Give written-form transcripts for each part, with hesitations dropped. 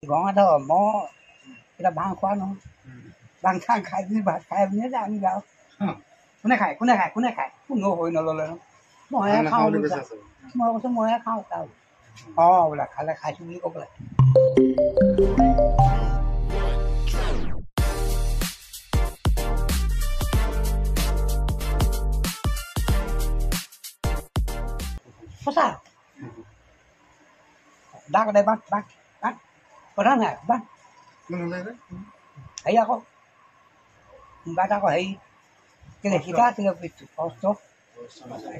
গঁত মই এতিয়া ভাং খোৱা নহয় ভাং চাং খাই পিনি ভাত খাই পিনি আমি যাওঁ কোনে খায় কোনো হৈ নল'লে মইহে খাওঁ বোলে মই কৈছোঁ মইহে খাওঁ তাৰ অঁ বোলে খালে খাইছোঁ বুলি ক'ব লাগে সঁচা ডাক দে বাক কথা নাই বাক হেৰি আকৌ বাট আকৌ হেৰি কেলে শিকা আছিলে কষ্ট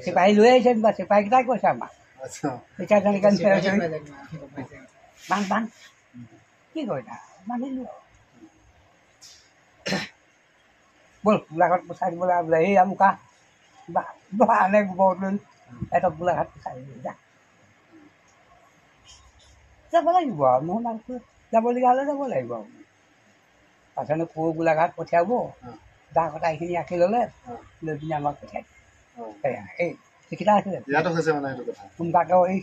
চিপাহী লৈ আহিছে কিবা চিপাহীকেইটাই কৈছে আমাক এতিয়া তেনেকৈ বান্ধ কি কৰিলা বান্ধিলোঁ ব'ল গোলাঘাট পচাই দিবলৈ বোলে এই আমুকা বা আনে গোবৰ লৈ সিহঁতক গোলাঘাট পচাই দিলোঁ যা যাব লাগিব আৰু নহ'লে যাবলগীয়া হ'লে যাব লাগিব আৰু পাছলৈ পুৰ গোলাঘাট পঠিয়াব দা কটা এইখিনি ৰাখি ল'লে লৈ পিনি আমাক পঠিয়াই দিয়ে এই সেইকেইটা আছিলে সোনকালে এই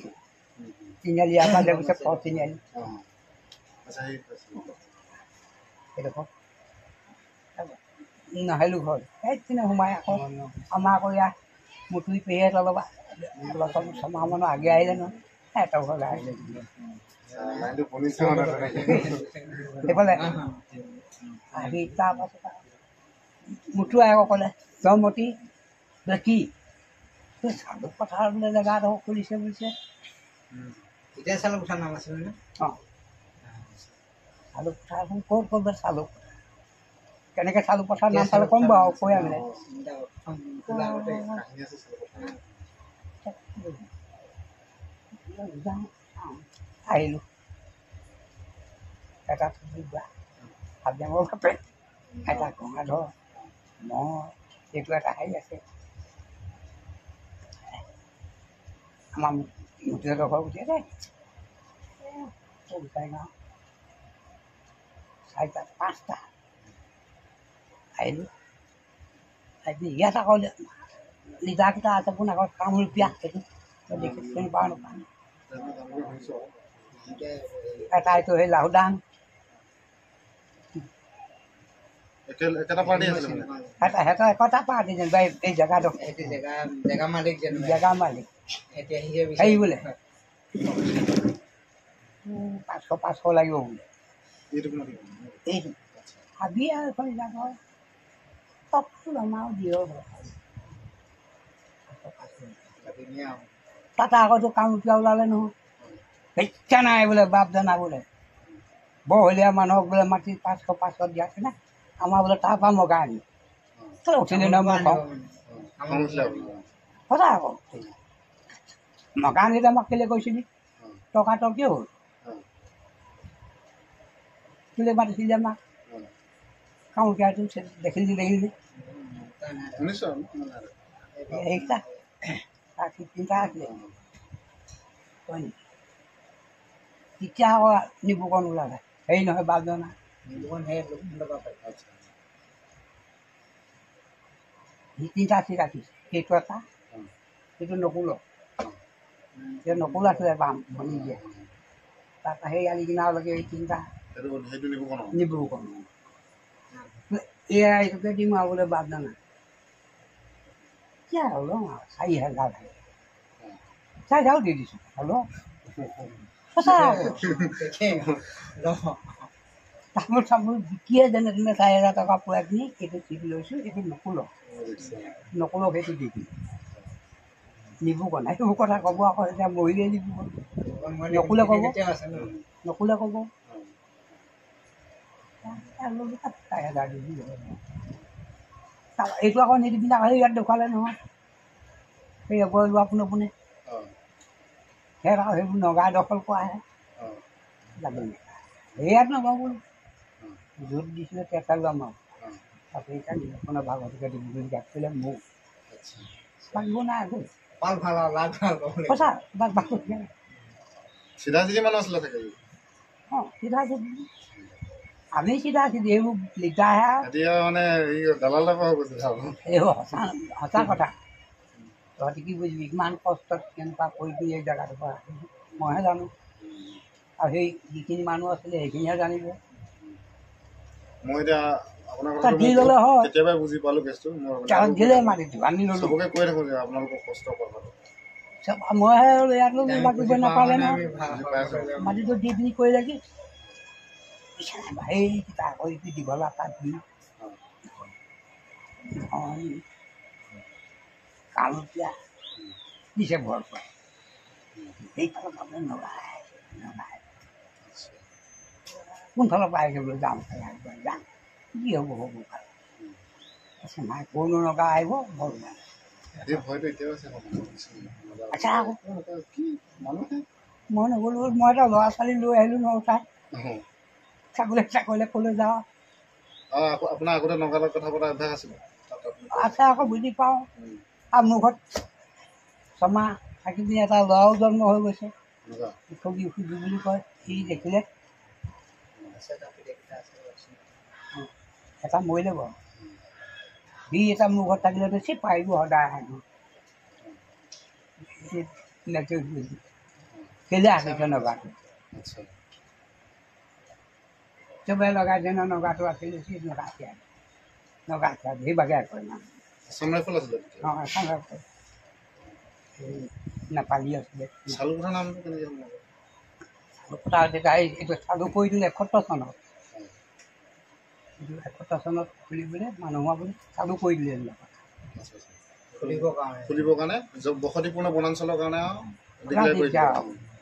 তিনিআলি ইয়াৰ পৰা গৈছে ফৰ তিনিআলি সেইডোখৰ নাহিলোঁ ঘৰ এই পিনে সোমাই আকৌ আমাৰ আকৌ ইয়াৰ মুতুৰি পেহীয়ে অলপ ছমাহ মানৰ আগে আহিলে নহয় সিহঁতৰ ঘৰলৈ আহিলে সেইফালে আহি তাৰপাছত মুতুৱাই আকৌ ক'লে জয়মতী বোলে কি চালুক পথাৰ বোলে জেগা এডোখৰ খুলিছে বুলিছে এতিয়া চালুক পথাৰ নাম আছিলে নে অঁ চালুক পথাৰখন ক'ত বোলে চালুক পথাৰ কেনেকৈ চালুক পথাৰ নাম পালে ক'ম বাৰু কৈ আনিলে আহিলোঁ এটা হাবিয়ামৰ বাপে এটা গঙাধৰ মই এইটো এটা হেৰি আছে আমাৰ মুঠিহঁতৰ ঘৰ উঠিয়ে যায় গোটাই গাঁও চাৰিটা পাঁচটা আহিলোঁ আহি ইয়াত আকৌ লিডাৰকেইটা আছে কোন আকৌ তামোল পিয়াহ সেইটো দেখি চিনি পাওঁ নাপাওঁ এটা এইটো সেই লাহুদাং একেটা পাৰ্টি আছিলে মানে এটা একতা পাৰ্টি যেনিবা এই জেগাটো জেগা মালিক জেগা মালিক এতিয়া হেৰি বোলে 500 লাগিব বোলে এইটো ভাবি আৰু এখন জেগা চবটো আমাৰো দিয় তাতে আগতো কাম উঠোৱা ওলালে নহয় ইচ্ছা নাই বোলে বাপ জানা বোলে বহলীয়া মানুহক বোলে মাটি 500 দিয়াছে না আমাৰ বোলে তাৰপৰা মগা আনি তই উঠিলি নহয় মই কওঁ সঁচা আকৌ মগা আনিলে আমাক কেলৈ কৈছিলি টকা কিয় হ'ল কেলৈ মাতিছিলি আমাক কামুকীয়াটো দেখিলি সেইকেইটা তিনিটা আছিলে হয় নেকি তেতিয়া আকৌ নিবুকণ ওলালে হেৰি নহয় বাপজনা সি তিনিটা চিট ৰাখিছে সেইটো এটা সেইটো নকুলক সেই নকুল আছিলে বাম ভনী দিয়ে তাৰপৰা সেই আলি কিনাৰলৈকে এই তিনিটা নিবুকণ এয়া এইটোকে দিম আৰু বোলে বাপজনা এতিয়া হ'ল 4,000 4,000 দি দিছোঁ হ'ল সঁচা তামোল চামোল বিকিয়ে যেনে তেনে 4,000 টকা পোৱা কিনি এইটো চিট লৈছোঁ এইটো নকুলক সেইটো দি দিম নিবুকণ সেইবোৰ কথা ক'ব আকৌ এতিয়া মৰিলে নিবুকণ নকুলে ক'ব এইটো আকৌ নিদিবি আকৌ ইয়াত দেখুৱালে নহয় সেই এবৰ লোৱা পোনে সেয়াত আকৌ সেইবোৰ নগাই দখল কৰাহে যাব সেয়াত নগাওঁ বোলো য'ত দিছিলে তেতা ল'ম আৰু তাতে এতিয়া নিবুকণৰ ভাগতকে দিব বুলি গাত কৰিলে মোক বাকবোৰ নাই আকৌ সঁচা বাক চিধা চিধি মানুহ আছিলে থাকে অঁ চিধা চিধি আমি চিধা চিধি এইবোৰ লিটাৰহে এতিয়া মানে দালালৰ পৰা গৈছে এইবোৰ সঁচা কথা তহঁতি কি বুজিবি ইমান কষ্টত কেনেকুৱা কৰি এই জেগাটোৰ পৰা মইহে জানো আৰু সেই যিখিনি মানুহ আছিলে সেইখিনিহে জানিব। মই এতিয়া আপোনাৰ তাত দি ল'লে হয় কেতিয়াবাই বুজি পালোঁ কেছটো। কাৰণ কেলৈ মাতিছোঁ আনি ল'লোঁ চবকে কৈ থাকোঁ যে আপোনালোকক কষ্ট কথাটো মইহে ইয়াত ল'লোঁ বাকী নাপালে নহয় মাটিটো দি পিনি কৰিলে কি সেইকেইটা আকৌ দীঘলা তাত দি কালতীয়া দিছে ভৰ পাই সেইফালৰ পৰা নগাই কোনফালৰ পৰা আহিছে বোলে যাম যাম কি হ'ব হ'ব নাই কোনো নগা আহিব ভৰ পাই আচ্ছা আকৌ মই নগ'লো মই এটা ল'ৰা ছোৱালী লৈ আহিলোঁ ন উঠাই চাকৰিলে ক'লৈ যাওঁ আপোনাৰ আগতে নগাঁৱত কথা পতা অভ্যাস আছিলে আছে আকৌ বুজি পাওঁ আৰু মোৰ ঘৰত ছমাহ থাকি পিনি এটা ল'ৰাও জন্ম হৈ গৈছে ঠগি সুধি বুলি কয় সি দেখিলে এটা মৰিলে বাৰু সি এটা মোৰ ঘৰত থাকিলেতো চিপ পাৰিব সদায় আহে কেলৈ আহিছে নগাটো চবেই লগাইছে ন নগাটো আছিলে চিপ নগাইছে নগাইছে সেইভাগে কয় না নেপালী আছিলে এইটো চালু কৰি দিলে 71 চনত 71 চনত খুলিবলৈ মানুহ হোৱা বুলি চালু কৰি দিলে খুলিবৰ কাৰণে বসতিপূৰ্ণ বনাঞ্চলৰ কাৰণে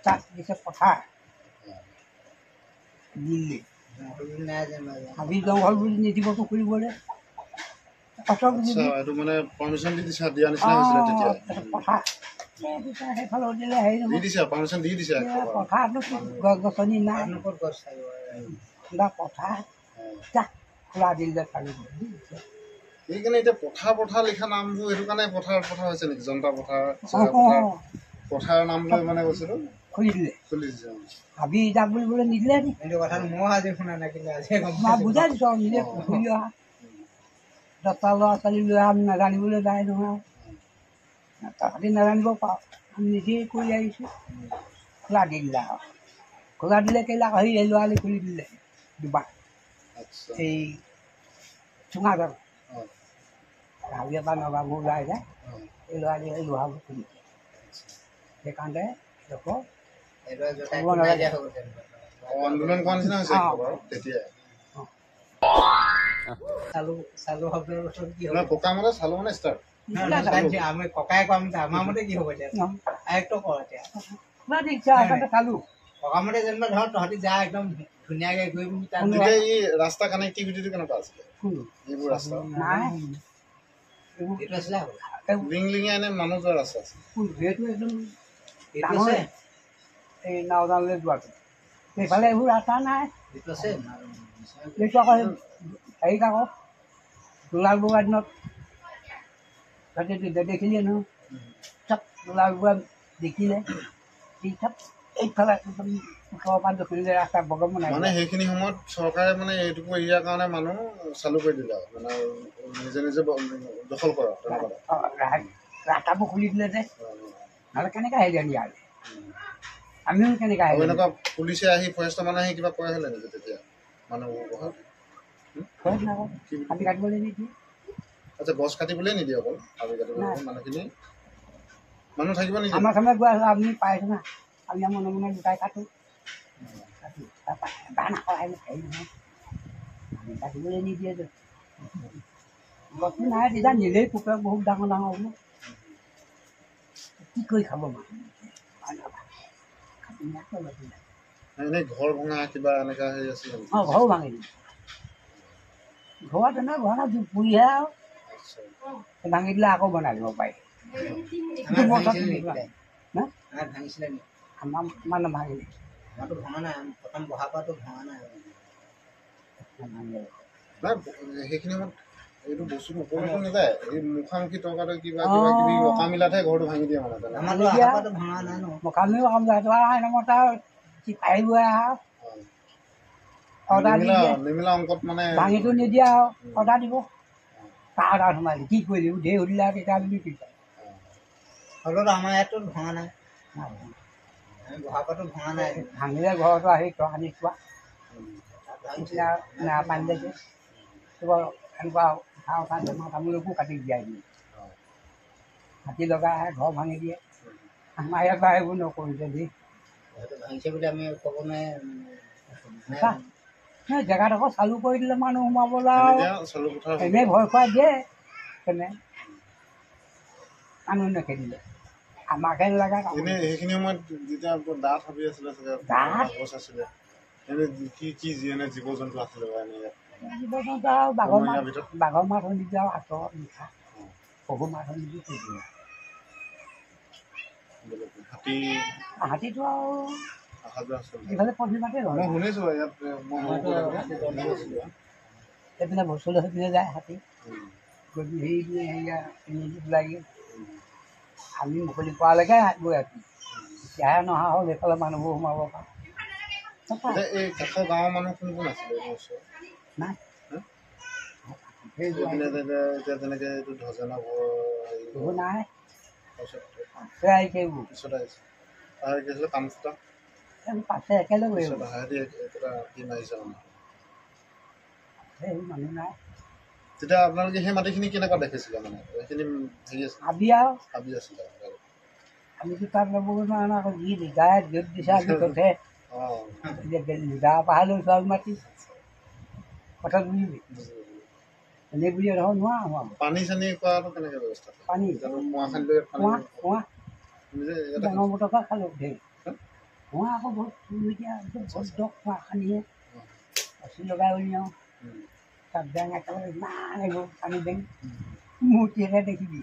তাত দিছে পথাৰ দিল্লী হাবি জংঘল বুলি নিদিবতো খুলিবলৈ পথাৰ সেইফালে দিলে হেৰি পথাৰতো গছ গছনি নাই পথাৰ খোলা দিলে চালু সেইকাৰণে এতিয়া পথাৰ লিখা নামবোৰ সেইটো কাৰণে পথাৰ হৈছে নেকি জনতা পথাৰ নাম লৈ মানে বস্তুটো খুলি দিছে হাবি যাক বুলিবলৈ নিদিলে কিন্তু কথাটো মই আজি শুনা নাই কিন্তু বুজাই দিছোঁ আৰু নিজে ঘূৰি অহা 10টা ল'ৰা ছোৱালী লৈ আমি নাজানিবলৈ যায় নহয় তাহাঁতি নাজানিব পাৰোঁ আমি নিজেই কৰি আহিছোঁ খোলা দি দিলে আৰু খোলা দিলে কেইলাক হেৰি লৰালি খুলি দিলে দুবাৰ এই চুঙাজাল হাবি এটা নগাবোৰ ওলাই যায় এই লৰালি সেই লোহাবোৰ খুলি দিয়ে সেইকাৰণে আন্দোলন কৰা নিচিনা হৈছে তেতিয়াই পকা মতে চালো মানে ষ্টাৰ্ট আমি ককাই কম আমাৰ মতে কি হ'ব এতিয়া আয়ত্ব কৰ এতিয়া চালো সকামতে যেনিবা ধৰ তহঁতি যা একদম ধুনীয়াকৈ গৈ পিনি এই ৰাস্তা কানেক্টিভিটিটো কেনেকুৱা আছিলে এইবোৰ ৰাস্তা এইটো আছিলে লিঙলিঙীয়া এনে মানুহ যোৱা ৰাস্তা আছে সেইটো একদম ডাঙৰ এই নাওদানলৈ যোৱাটো সেইফালে এইবোৰ ৰাস্তা নাই এইটো আকৌ হেৰিত আকৌ দুলাল বৰুৱাৰ দিনত দেখিলে নহয় চব দুলাল বৰুৱা দেখিলে এইফালে একদম ওচৰৰ পৰা দক্ষিণলৈ ৰাস্তা বগম বনাই মানে সেইখিনি সময়ত চৰকাৰে মানে এইটুকু এৰিয়াৰ কাৰণে মানুহ চালু কৰি দিলে মানে নিজে নিজে দখল কৰা ৰাস্তাবোৰ খুলি দিলে যে নহ'লে কেনেকৈ আহিলে ইয়াৰ আমিও কেনেকৈ আহিলো এনেকুৱা পুলিচে আহি ফৰেষ্টৰ মানুহে আহি কিবা কৰা হ'লে নেকি তেতিয়া মানুহবোৰ হাবি কাটিবলৈ নিদিয়ে আচ্ছা গছ কাটিবলৈ নিদিয়ে অকল হাবি কাটিবলৈ মানুহখিনি মানুহ থাকিব নিদিয়ে আমাৰ সামনে গৈ আছোঁ আপুনি পাইছোঁ না আমি মনে মনে গোটাই কাটোঁ হেৰি নহয় আমি কাটিবলৈ নিদিয়ে যে গছটো নাই তেতিয়া নিলেই পোকে বহুত ডাঙৰ ডাঙৰ হ'ব কি কৰি খাব এনেই ঘৰ ভঙা কিবা এনেকুৱা হেৰি আছিলে ঘৰো ভাঙিলে ঘৰত এনে ঘৰ পুৰিহে আৰু ভাঙি দিলে আকৌ বনাই দিব পাৰি আমাৰ মানে ভাঙিলে ভঙা নাই প্ৰথম বহা পৰাটো ভঙা নাই সেইখিনি সময়ত এইটো বস্তুটো ওপৰতো নাযায় এই মুখামুখি টকাটো কিবা কিবা কিবি অকামিলাতহে ঘৰটো ভাঙি দিয়ে মানে মকামিও কাম যায় নিমিলা অংকত মানে ভাঙিটো নিদিয়ে আৰু অৰ্ডাৰ দিব তাৰ অৰ্ডাৰ সোমাই কি কৰিলি ঢেৰ সুধিলে তেতিয়া বুলি কি কয় হ'লেও আমাৰ ইয়াততো ভঙা নাই ভাঙিলে ঘৰতো আহি আনি চোৱা পানী দেখি এনেকুৱা উঠা উঠা জমা তামোলকো কাটি দিয়াই দিয়ে হাতী লগাই আহে ঘৰ ভাঙি দিয়ে আমাৰ ইয়াৰ পৰা এইবোৰ নকৰিছে দেই ভাঙিছে বুলি আমি ক'ব নোৱাৰে জেগাডোখৰ চালু কৰি দিলে মানুহ সোমাবলৈ এনেই ভয় খুৱাই দিয়ে তেনে মানুহ নেখেদিলে আমাকে নালাগে সেইখিনি সময়ত যেতিয়া ডাঠ হাবি আছিলে গছ আছিলে জীৱ জন্তু আছিলে জীৱ জন্তু আৰু বাঘৰ মাছ শুনিছে আৰু আঁতৰ নিশা পহু মাছ শুনিছে হাতীটো আৰু ইফালে পশ্চিমতে ৰয় সেইপিনে বস্তুলৈ সেইপিনে যায় হাতী গৈ হেৰিয়া ওলাই গৈ আমি মুকলি কৰালৈকে গৈ আছোঁ এতিয়াহে নহা হ'ল সেইফালে মানুহবোৰ সোমাব পাৰে এই কাষৰ গাঁৱৰ মানুহ কোন কোন আছিলে নাই যেনেকে এইটো ধজনা সেইবোৰ নাই পিছত আহিছে আৰু কি আছিলে কামচুটা পাছে একেলগে মাৰিছে সেইবোৰ মানুহ নাই তেতিয়া আপোনালোকে সেই মাটিখিনি কেনেকুৱা দেখিছিলে মানে সেইখিনি হেৰি আছে হাবি আৰু হাবি আছিলে আমিতো তাত ল'বগৈ নোৱাৰো ন আকৌ যি লিগাই য'ত দিছে আমি ত'তহে লিগা পাহাৰ লৈছোঁ আৰু মাটি কথা বুজিবি এনেই বুলি ধৰক নোৱাৰো পানী চানী খোৱাটো কেনেকৈ ব্যৱস্থা পানী কুঁৱা খান্দি কুঁৱা কুঁৱা ডাঙৰ বটকা খালোঁ ঢেৰ কুঁৱা আকৌ বহুত বহুত দ কুঁৱা খান্দিহে ৰছী লগাই উলিয়াওঁ তাত বেং একেবাৰে ইমান এইবোৰ পানী বেং মূৰ্তিহে দেখিবি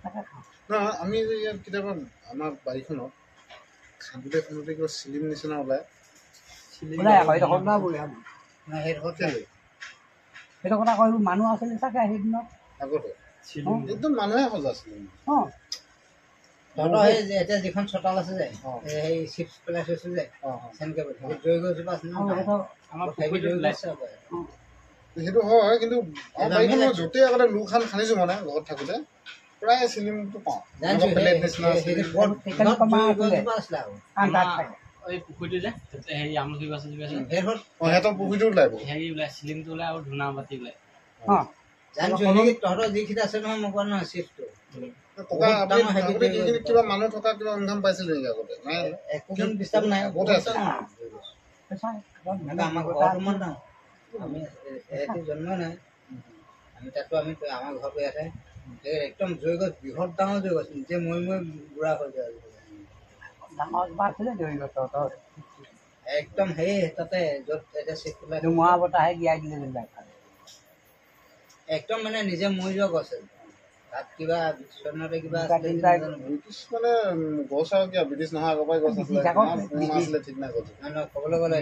তাকে খাওঁ নহয় আমি যে ইয়াত কেতিয়াবা আমাৰ বাৰীখনত খান্দোতে খান্দোতে কিবা চিলিম নিচিনা ওলায় আকৌ এইডোখৰ ওলাবই সেইটো কথা কৈ মানুহ আছিলে চাগে সেইদিনত আগতে একদম মানুহে সজা আছিলে অঁ তহঁতৰ সেই এতিয়া যিখন চোতাল আছে যে সেই চিপছ পেলাই থৈছোঁ যে সেনেকৈ জৈ গছজোপা আছে সেইটো হয় কিন্তু য'তেই আগতে লো খান খান্দিছোঁ মানে ঘৰত থাকোঁতে প্ৰায় চিলিমটো পাওঁ পুখুৰীটো যে হেৰি আমলখি গছ সিহঁতৰ পুখুৰীটো ওলাই হেৰি ওলাই চিলিমটো ওলাই আৰু ধূনা বাতি ওলাই তহঁতৰ যিখিনি আছে নহয় মোক কোৱা নহয় চিপছটো কিবা মানুহ থকা কিবা ইনকাম পাইছিলে নেকি আগতে নাই একো ডিষ্টাৰ্ব নাই বহুতে আছে আমাৰ ঘৰত আমি জন্ম নাই আমি তাতো আমি আমাৰ ঘৰটো ইয়াতে একদম জৈ গছ বৃহৎ ডাঙৰ জৈ গছ নিজে মই বুঢ়া হৈ যায় একদম সেই তাতে য'ত এতিয়া চিট পেলাই ধুমুহা বতাহে গিয়াই দিলে একদম মানে নিজে মৰি যোৱা গছ তাত কিবা কিবা মানে গছ আৰু কিয় ব্ৰিটিছ নহয় আগৰ পৰাই গছ আছিলে ঠিক নাই ক'বলৈ গ'লে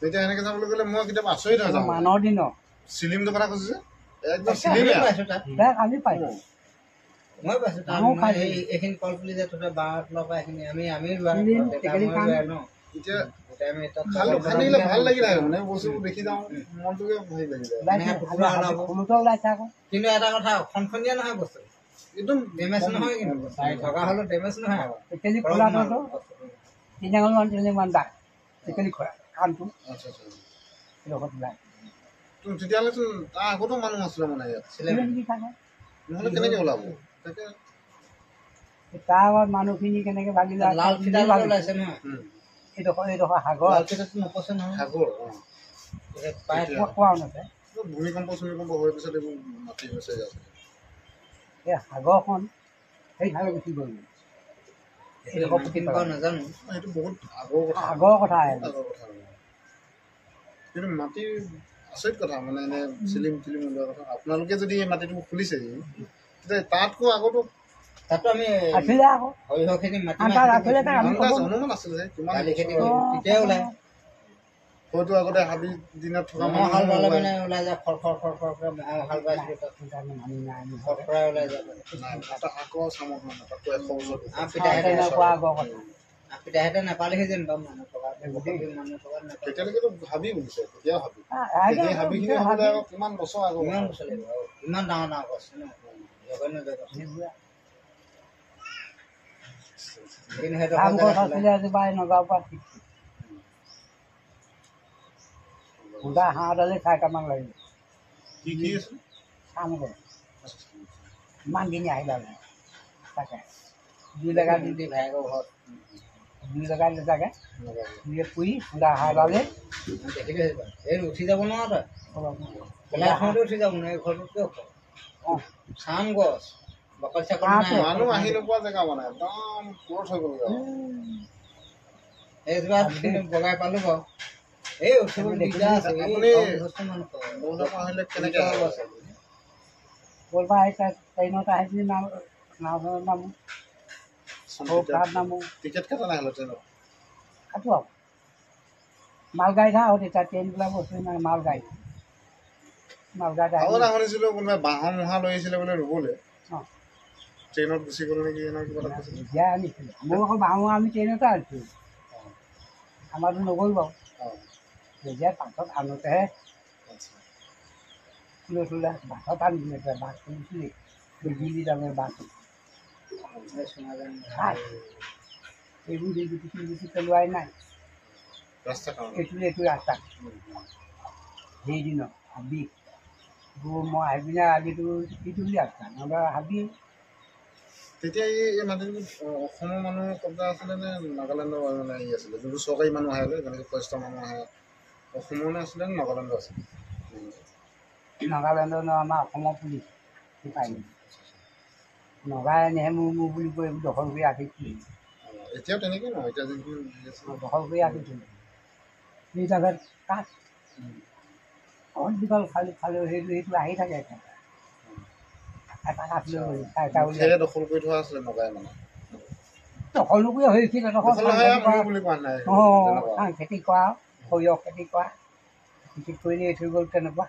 তেতিয়া সেনেকে চাবলৈ গ'লে মই কেতিয়াবা আচৰিত হৈ যাওঁ মানৰ দিনৰ চিলিমটো কথা কৈছো যে একদম চিলিমে আমি পাইছোঁ মই পাইছোঁ এইখিনি কলপুলি যে তহঁতৰ বাঁহৰ তলৰ পৰা এইখিনি আমি ভাল লাগি থাকে মানে বস্তুবোৰ দেখি যাওঁ মনটোকে হেৰি লাগি যায় কিন্তু এটা কথা খনখনীয়া নহয় বস্তু একদম ডেমেজ নহয় কিন্তু থকা হ'লেও ডেমেজ নহয় তেতিয়াহ'লে তাৰ আগতো মানুহ আছিলে মানে ইয়াত নহ'লে কেনেকে ওলাব তাকে তাৰ মানুহখিনি কেনেকে ভাগিলে লাল ফিটা ওলাইছে নহয় এইডোখৰ সাগৰ নপচে নহয় সাগৰ কোৱাও নাছে ভূমিকম্প চূমিকম্প হোৱাৰ পিছত এইবোৰ মাটি হৈছে এই সাগৰখন সেইফালে গুচি গ'ল নাজানো সেইটো বহুত আগৰ কথা কিন্তু মাটিৰ আচৰিত কথা মানে এনে চিলিম টিলিম ওলোৱা কথা আপোনালোকে যদি এই মাটিটো খুলিছে তেতিয়া তাতকৈ আগতো তাতো আমি আছিলে আকৌ সৰিয়হখিনি অনুমান আছিলে যে কিমান তেতিয়াই ওলাই হয়তো আগতে হাবি দিনত থকা হাল বালে মানে ওলাই যায় খৰ হাল বাই ওলাই যায় আকৌ চামত মানে তাতকৈ 100 বছৰ পিতাহেঁতে নাপালেহি যেন বাৰু মানুহ থকা তেতিয়ালৈকেতো হাবি বুলিছে তেতিয়াও হাবি হাবিখিনি হ'লে কিমান বছৰ আগত কিমান বছৰ লাগিব ইমান ডাঙৰ গছ ন সেইবোৰ কিন্তু সেইটো কাম গছ আছিলে এজোপা এই নগাঁৱৰ পৰা শিকিছোঁ সুদা হাঁহডালে 4টামান লাগিল কি কি আছে কাম গছ ইমানখিনি আহিলা তাকে 2 জেগা দি ভাইকৰ ঘৰত 2 জেগা দুটাকে দুয়ে পুৰি সুদা হাঁহডালে দেখিলে এই উঠি যাব নোৱাৰ তই পেলাই উঠি যাব নোৱাৰে ঘৰটো কিয় অঁ চাম গছ বাকল চাকল নাই মানুহ আহি নোপোৱা জেগা মানে একদম পুৰত হৈ গ'লগৈ এইজোপা বগাই পালোঁ বাৰু এই উঠিব দিগদাৰ আছে আপুনি বস্তু মানুহ বৌডাপা আহিলে কেনেকৈ আহিব আছে বলবা আহিছে ট্ৰেইনত আহি পিনি নাওখনত নামো তাত নামো টিকেট কাটা নাই হ'লে ট্ৰেইনত কাটো আৰু মালগাড়ীত আহোঁ তেতিয়া ট্ৰেইনবিলাক বস্তু নাই মালগাড়ীত আৰু এটা শুনিছিলোঁ কোনোবাই বাঁহৰ মুঢ়া লৈ আহিছিলে বোলে ৰুবলৈ অঁ ট্ৰেইনত গুচি গ'ল নেকি এনেকুৱা কিবা এটা কৈছিলে এতিয়া আনিছিলোঁ মোৰ আকৌ বাঁহৰ আমি ট্ৰেইনতে আনিছিলোঁ আমাৰতো নগ'ল বাৰু অঁ যেতিয়া পাছত আনোতেহে আচ্ছা লৈ থ'লে বাছত আনিছিলে এতিয়া বাছ খুলিছিলেই দিল্লী যামে বাছ এইবোৰ গুটি পেলোৱাই নাই ৰাস্তা কাৰণে এইটো ৰাস্তা সেইদিনত হাবি মই আহি পিনে আজিতো ইটো বুলি ৰাস্তা নহ'লে হাবি তেতিয়া এই মাটিবোৰ অসমৰ মানুহৰ কব্জা আছিলে নে নাগালেণ্ডৰ মানে ই আছিলে যোনটো চৰকাৰী মানুহ আহে যেনেকৈ ফৰেষ্টৰ মানুহ আহে অসমৰ নে আছিলে নে নাগালেণ্ডৰ আছিলে নাগালেণ্ডৰ আমাৰ অসমৰ পুলিচ পাই নগাই আনিহে মোৰ বুলি কৈ এইবোৰ দখল কৰি ৰাখিছিলোঁ এতিয়াও তেনেকৈ নহয় এতিয়া যোনটো দখল কৰি ৰাখিছিলোঁ সেই জাগাত কাঠ দীঘল খালি সেইটো আহি থাকে এটা কাঠ লৈ সেয়ে দখল কৰি থোৱা আছিলে নগাই মানে দখলো কৰি হৈছিলে বুলি কোৱা নাই ধান খেতি কৰা সৰিয়হ খেতি কৰা খেতি কৰি থৈ গ'ল তেনেকুৱা